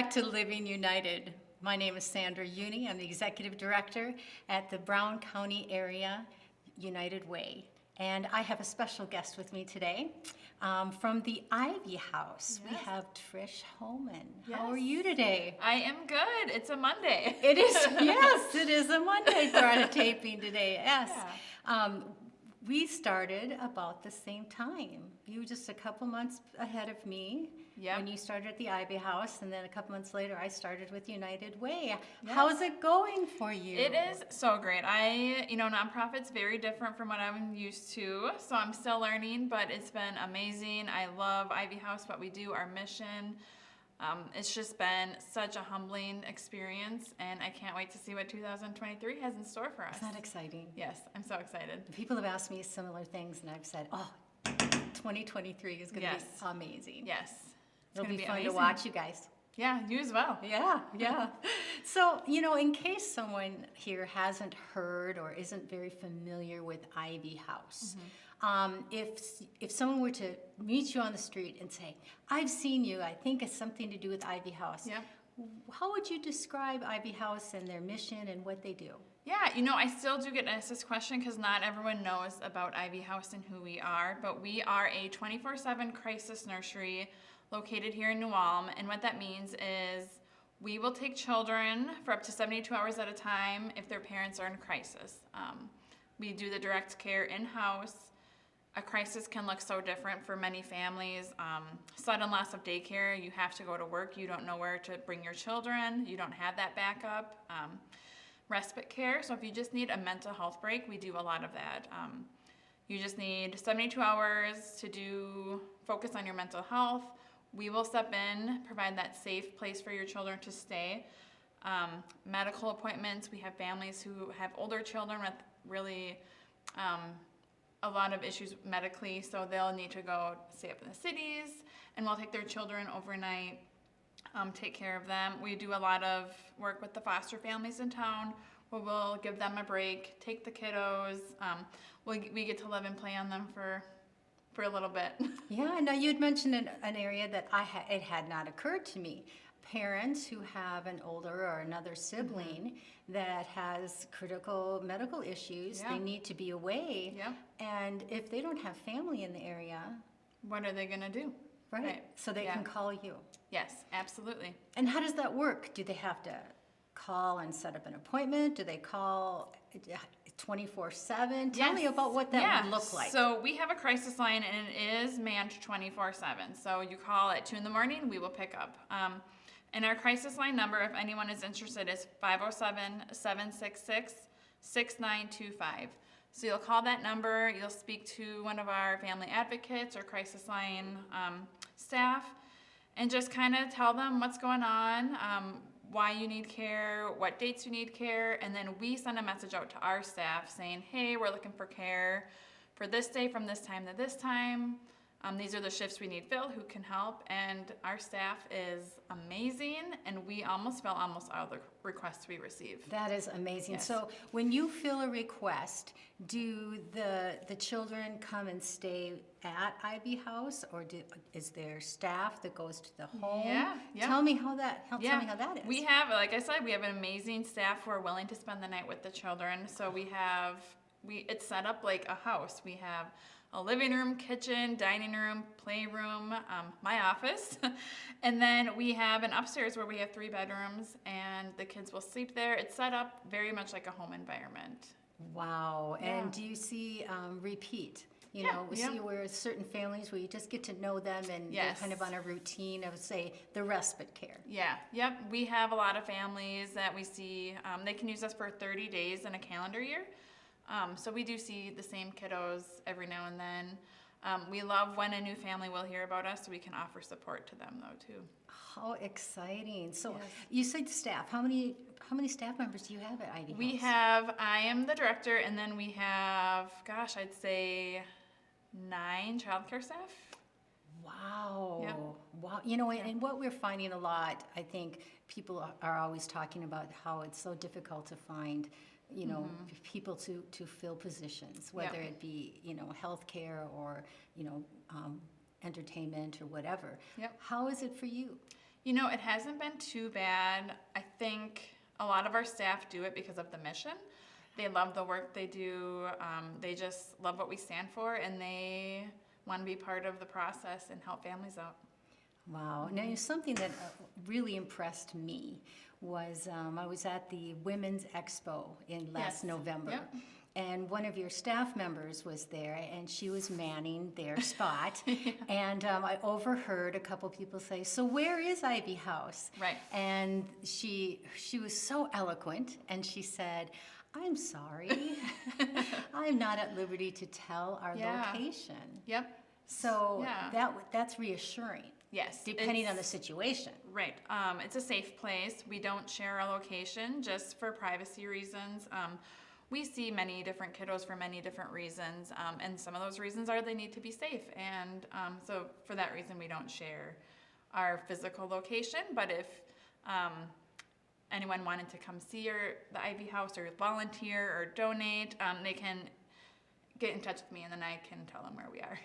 back to Living United. My name is Sandra Uni. I'm the Executive Director at the Brown County Area United Way. And I have a special guest with me today from the Ivy House. Yes. We have Trish Holman. Yes. How are you today? I am good. It's a Monday. It is, yes, it is a Monday for our taping today, yes. Yeah. We started about the same time. You were just a couple months ahead of me. Yep. When you started at the Ivy House, and then a couple months later, I started with United Way. Yes. How's it going for you? It is so great. Nonprofit's very different from what I'm used to, so I'm still learning, but it's been amazing. I love Ivy House, what we do, our mission. It's just been such a humbling experience, and I can't wait to see what 2023 has in store for us. Isn't that exciting? Yes, I'm so excited. People have asked me similar things, and I've said, 2023 is going to Yes. be amazing. Yes. It's It'll gonna be fun amazing. to watch you guys. Yeah, you as well. Yeah. So, in case someone here hasn't heard or isn't very familiar with Ivy House, if someone were to meet you on the street and say, I've seen you, I think it's something to do with Ivy House. Yeah. How would you describe Ivy House and their mission and what they do? Yeah, I still do get asked this question because not everyone knows about Ivy House and who we are, but we are a 24/7 crisis nursery located here in New Ulm, and what that means is we will take children for up to 72 hours at a time if their parents are in crisis. We do the direct care in-house. A crisis can look so different for many families. Sudden loss of daycare, you have to go to work, you don't know where to bring your children, you don't have that backup. Respite care, so if you just need a mental health break, we do a lot of that. You just need 72 hours to focus on your mental health. We will step in, provide that safe place for your children to stay. Medical appointments, we have families who have older children with really a lot of issues medically, so they'll need to go stay up in the cities, and we'll take their children overnight, take care of them. We do a lot of work with the foster families in town, where we'll give them a break, take the kiddos. We get to live and play on them for a little bit. Yeah, now you had mentioned an area that it had not occurred to me. Parents who have an older or another sibling that has critical medical issues, Yeah. they need to be away. Yep. And if they don't have family in the area, What are they gonna do? right, so they Yeah. can call you. Yes, absolutely. And how does that work? Do they have to call and set up an appointment? Do they call 24/7? Tell me Yes. about what that would look like. So we have a crisis line, and it is manned 24/7. So you call at 2 in the morning, we will pick up. And our crisis line number, if anyone is interested, is 507-766-6925. So you'll call that number, you'll speak to one of our family advocates or crisis line staff, and just kind of tell them what's going on, why you need care, what dates you need care, and then we send a message out to our staff saying, hey, we're looking for care for this day from this time to this time. These are the shifts we need filled, who can help, and our staff is amazing, and we almost fill almost all the requests we receive. That is amazing. Yes. So when you fill a request, do the children come and stay at Ivy House, or is there staff that goes to the home? Yeah. Tell me how that is. We have, like I said, we have an amazing staff who are willing to spend the night with the children. So it's set up like a house. We have a living room, kitchen, dining room, playroom, my office. And then we have an upstairs where we have 3 bedrooms, and the kids will sleep there. It's set up very much like a home environment. Wow. Yeah. And do you see repeat? We Yeah. see where certain families where you just get to know them and Yes. they're kind of on a routine of, say, the respite care. Yeah, yep. We have a lot of families that we see. They can use us for 30 days in a calendar year. So we do see the same kiddos every now and then. We love when a new family will hear about us, so we can offer support to them though too. How exciting. So Yes. you said staff. How many staff members do you have at Ivy House? I am the director, and then we have, I'd say 9 childcare staff. Wow. Yep. Wow. And what we're finding a lot, I think people are always talking about how it's so difficult to find, people to fill positions, whether Yep. it be, healthcare or, entertainment or whatever. Yep. How is it for you? You know, it hasn't been too bad. I think a lot of our staff do it because of the mission. They love the work they do. They just love what we stand for, and they want to be part of the process and help families out. Wow. Now, something that really impressed me was I was at the Women's Expo in last November. Yep. And one of your staff members was there, and she was manning their spot. And I overheard a couple people say, "So where is Ivy House?" Right. And she was so eloquent, and she said, "I'm sorry, I'm not at liberty to tell our location." Yep. So that's reassuring. Yes. Depending on the situation. Right. It's a safe place. We don't share our location just for privacy reasons. We see many different kiddos for many different reasons, and some of those reasons are they need to be safe. And so for that reason, we don't share our physical location. But if anyone wanted to come see the Ivy House or volunteer or donate, they can get in touch with me, and then I can tell them where we are.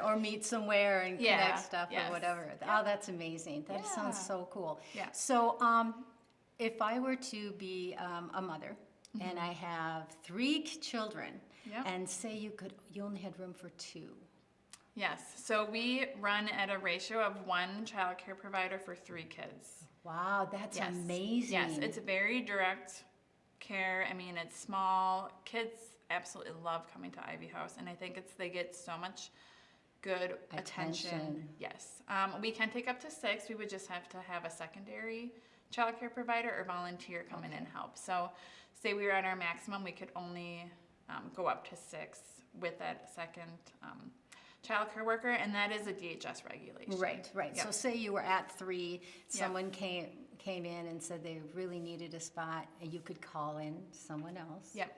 or meet somewhere and connect stuff or whatever. Yeah. Oh, that's amazing. That sounds so cool. Yeah. So if I were to be a mother, and I have 3 children, and say you only had room for 2. Yes, so we run at a ratio of 1 child care provider for 3 kids. Wow, that's amazing. Yes, it's very direct care. I mean, it's small. Kids absolutely love coming to Ivy House, and I think they get so much good attention. Yes, we can take up to 6. We would just have to have a secondary child care provider or volunteer come in and help. So say we were at our maximum, we could only go up to 6 with that second child care worker, and that is a DHS regulation. Right. Yep. So say you were at 3, someone came in and said they really needed a spot, and you could call in someone else. Yep.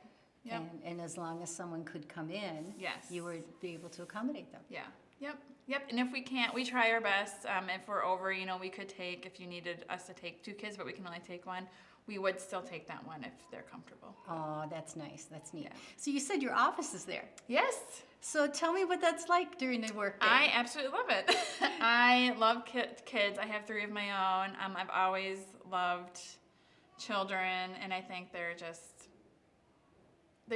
And as long as someone could come in, you would be able to accommodate them. Yep. And if we can't, we try our best. If we're over, we could take, if you needed us to take 2 kids, but we can only take 1, we would still take that one if they're comfortable. Oh, that's nice. That's neat. Yeah. So you said your office is there. Yes. So tell me what that's like during the work day. I absolutely love it. I love kids. I have 3 of my own. I've always loved children, and I think they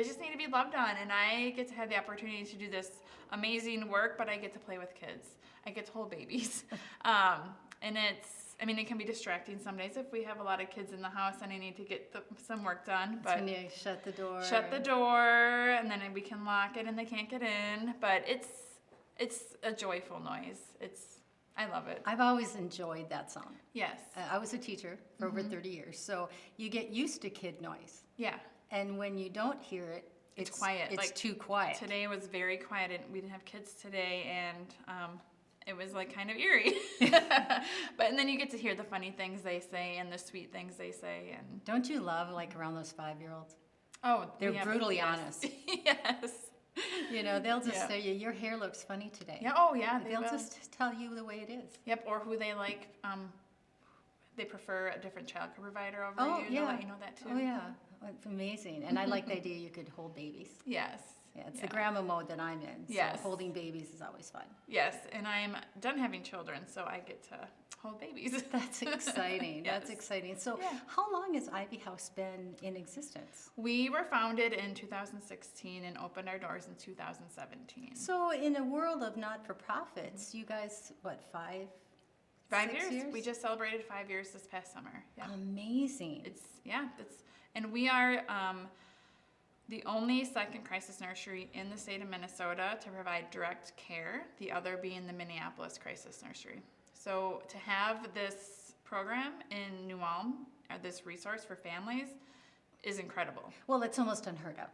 just need to be loved on, and I get to have the opportunity to do this amazing work, but I get to play with kids. I get to hold babies. And it can be distracting some days if we have a lot of kids in the house and I need to get some work done. But when you shut the door. And then we can lock it and they can't get in. But it's a joyful noise. I love it. I've always enjoyed that sound. Yes. I was a teacher for over 30 years, so you get used to kid noise. Yeah. And when you don't hear it, it's quiet. It's too quiet. Today was very quiet, and we didn't have kids today, and it was kind of eerie. And then you get to hear the funny things they say and the sweet things they say. And don't you love around those 5-year-olds? Oh, they're brutally honest. Yes. They'll just say, "Your hair looks funny today." Yeah. Oh, yeah. They'll just tell you the way it is. Yep. Or who they like. They prefer a different child care provider over you. Yeah. They'll let you know that too. Oh yeah. It's amazing. And I like the idea you could hold babies. Yes. Yeah, it's the grandma mode that I'm in. So yes. Holding babies is always fun. Yes, and I'm done having children, so I get to hold babies. That's exciting. Yes. That's exciting. So how long has Ivy House been in existence? We were founded in 2016 and opened our doors in 2017. So in a world of not-for-profits, you guys, 5 years? We just celebrated 5 years this past summer. Yeah. Amazing. And we are the only second crisis nursery in the state of Minnesota to provide direct care, the other being the Minneapolis Crisis Nursery. So to have this program in New Ulm, or this resource for families, is incredible. Well, it's almost unheard of.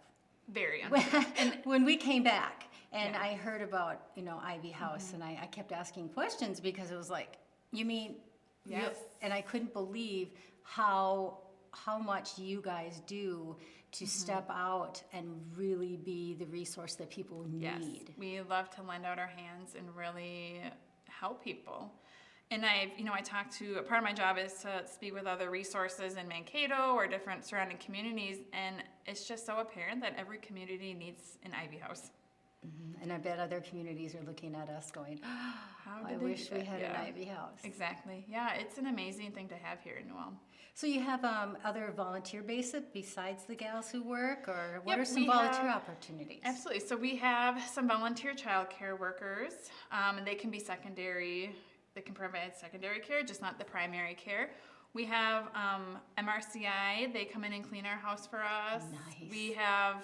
Very unheard of. And when we came back and I heard about, Ivy House, and I kept asking questions because it was like, you mean? Yes. And I couldn't believe how much you guys do to step out and really be the resource that people need. Yes. We love to lend out our hands and really help people. And I talk to, part of my job is to speak with other resources in Mankato or different surrounding communities, and it's just so apparent that every community needs an Ivy House. And I bet other communities are looking at us going, How I did they wish do we that? had Yeah. an Ivy house. Exactly. Yeah, it's an amazing thing to have here in New Ulm. So you have other volunteer bases besides the gals who work, or what Yep, are some we volunteer have- opportunities? Absolutely. So we have some volunteer childcare workers, and they can be secondary. They can provide secondary care, just not the primary care. We have MRCI. They come in and clean our house for us. Nice. We have,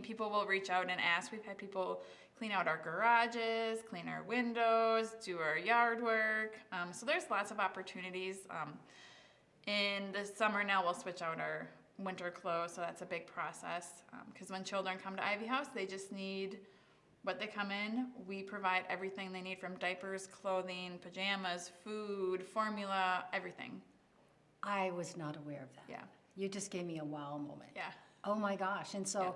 people will reach out and ask. We've had people clean out our garages, clean our windows, do our yard work. So there's lots of opportunities. In the summer now, we'll switch out our winter clothes, so that's a big process. Because when children come to Ivy House, they just need what they come in. We provide everything they need, from diapers, clothing, pajamas, food, formula, everything. I was not aware of that. Yeah, You just gave me a wow moment. yeah. Oh my gosh. And so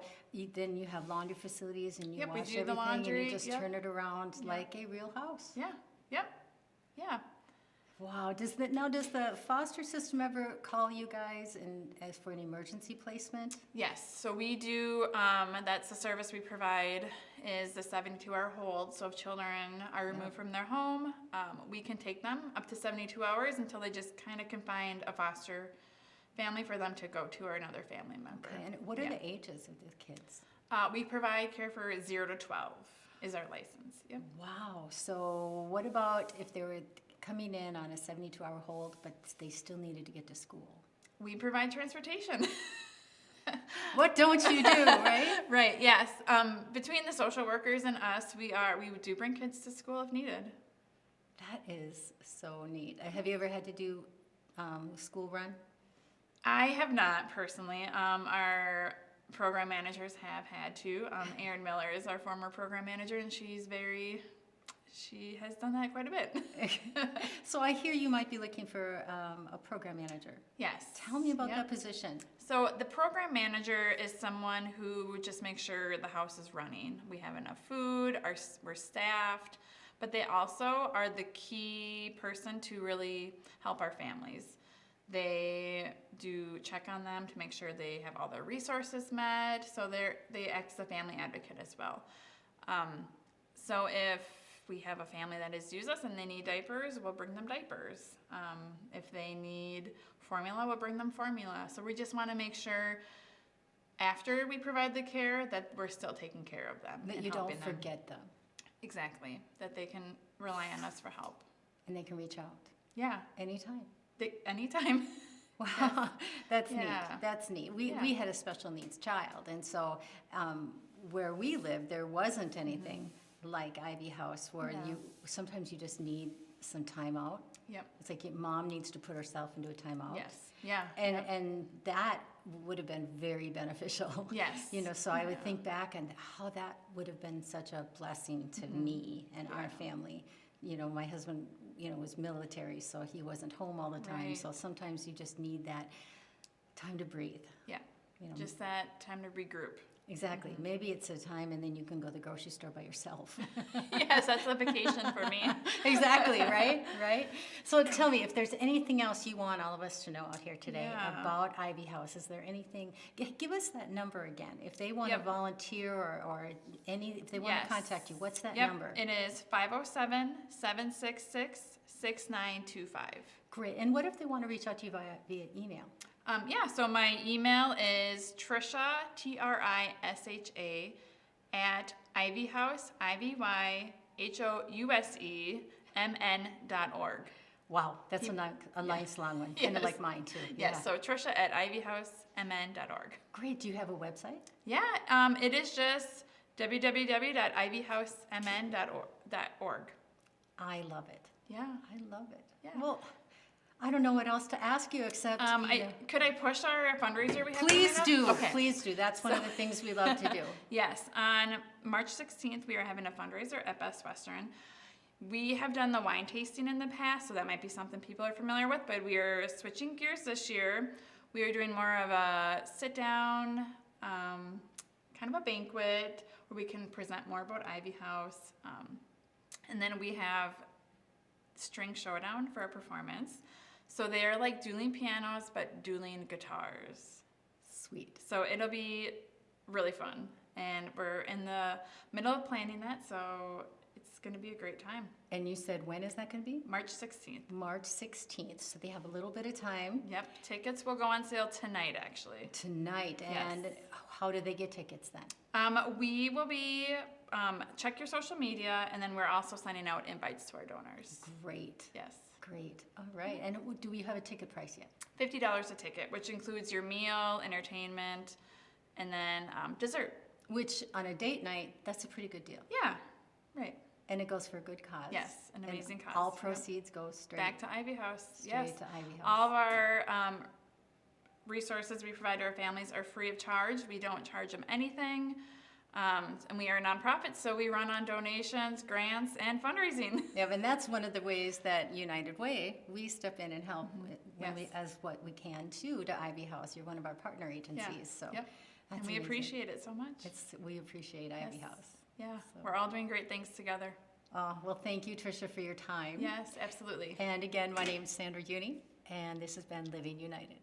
then you have laundry facilities and you Yep, we wash do the everything and laundry, you just yep. turn it around Yeah. like a real house. Yeah, yep, yeah. Wow. Does the foster system ever call you guys as for an emergency placement? Yes, so we do, that's the service we provide, is the 72-hour hold. So if children are removed from their home, we can take them up to 72 hours until they just kind of can find a foster family for them to go to, or another family member. Okay. And what are Yeah. the ages of the kids? We provide care for 0 to 12 is our license. Yep. Wow. So what about if they were coming in on a 72-hour hold, but they still needed to get to school? We provide transportation. What don't you do, right? Right, yes. Between the social workers and us, we do bring kids to school if needed. That is so neat. Have you ever had to do school run? I have not personally. Our program managers have had to. Erin Miller is our former program manager, and she has done that quite a bit. So I hear you might be looking for a program manager. Yes. Tell me about Yep. that position. So the program manager is someone who just makes sure the house is running. We have enough food, we're staffed, but they also are the key person to really help our families. They do check on them to make sure they have all their resources met, so they act as a family advocate as well. So if we have a family that has used us and they need diapers, we'll bring them diapers. If they need formula, we'll bring them formula. So we just want to make sure after we provide the care that we're still taking care of them. That and you don't helping them. forget them Exactly. That they can rely on us for help. and they can reach out Yeah. anytime. Anytime. Wow, that's neat. Yeah. That's neat. Yeah. We had a special needs child, and so where we lived, there wasn't anything like Ivy House, where Yeah. sometimes you just need some time out. Yep. It's like your mom needs to put herself into a timeout. Yes. Yeah. And Yep. and that would have been very beneficial. Yes. So I would Yeah. think back and how that would have been such a blessing to me and our Yeah. family. My husband, was military, so he wasn't home all the time. Right. So sometimes you just need that time to breathe. Yeah. You know, Just that time to regroup. exactly. Maybe it's a time and then you can go to the grocery store by yourself. Yes, that's a vacation for me. Exactly, right? Right? So tell me, if there's anything else you want all of us to know out here today Yeah. about Ivy House, is there anything, give us that number again. If they want to Yep. volunteer or if they want to Yes. contact you, what's that Yep. number? It is 507-766-6925. Great. And what if they want to reach out to you via email? So my email is Trisha, Trisha, at ivyhouse, ivyhousemn.org. Wow, that's a nice long one, kind of Yes. like mine too. Yes, so Trisha at ivyhousemn.org. Great. Do you have a website? Yeah, it is just www.ivyhousemn.org. I love it. Yeah. I love it. Yeah. Well, I don't know what else to ask you except Could I push our fundraiser we have? please coming do. up? Okay. Please do. That's one of the things we love to do. Yes, on March 16th, we are having a fundraiser at Best Western. We have done the wine tasting in the past, so that might be something people are familiar with, but we are switching gears this year. We are doing more of a sit-down, kind of a banquet, where we can present more about Ivy House. And then we have string showdown for a performance. So they're like dueling pianos, but dueling guitars. Sweet. So it'll be really fun. And we're in the middle of planning that, so it's going to be a great time. And you said, when is that going to be? March 16th. March 16th. So they have a little bit of time. Yep, tickets will go on sale tonight, actually. Tonight. And Yes. how do they get tickets then? We will be, check your social media, and then we're also sending out invites to our donors. Great. Yes. Great. All right. And do we have a ticket price yet? $50 a ticket, which includes your meal, entertainment, and then dessert. Which on a date night, that's a pretty good deal. Yeah, right. And it goes for a good cause. Yes, an And amazing cause. All Yep. proceeds go straight Back to Ivy House. straight Yes. to Ivy House. All of our resources we provide to our families are free of charge. We don't charge them anything. And we are a nonprofit, so we run on donations, grants, and fundraising. Yeah, and that's one of the ways that United Way, we step in and help when Yes. as what we can too to Ivy House. You're one of our partner agencies, so Yep. that's And we amazing. appreciate it so much. We appreciate Ivy Yes. House. Yeah, So- we're all doing great things together. Oh, well, thank you, Tricia, for your time. Yes, absolutely. And again, my name is Sandra Uni, and this has been Living United.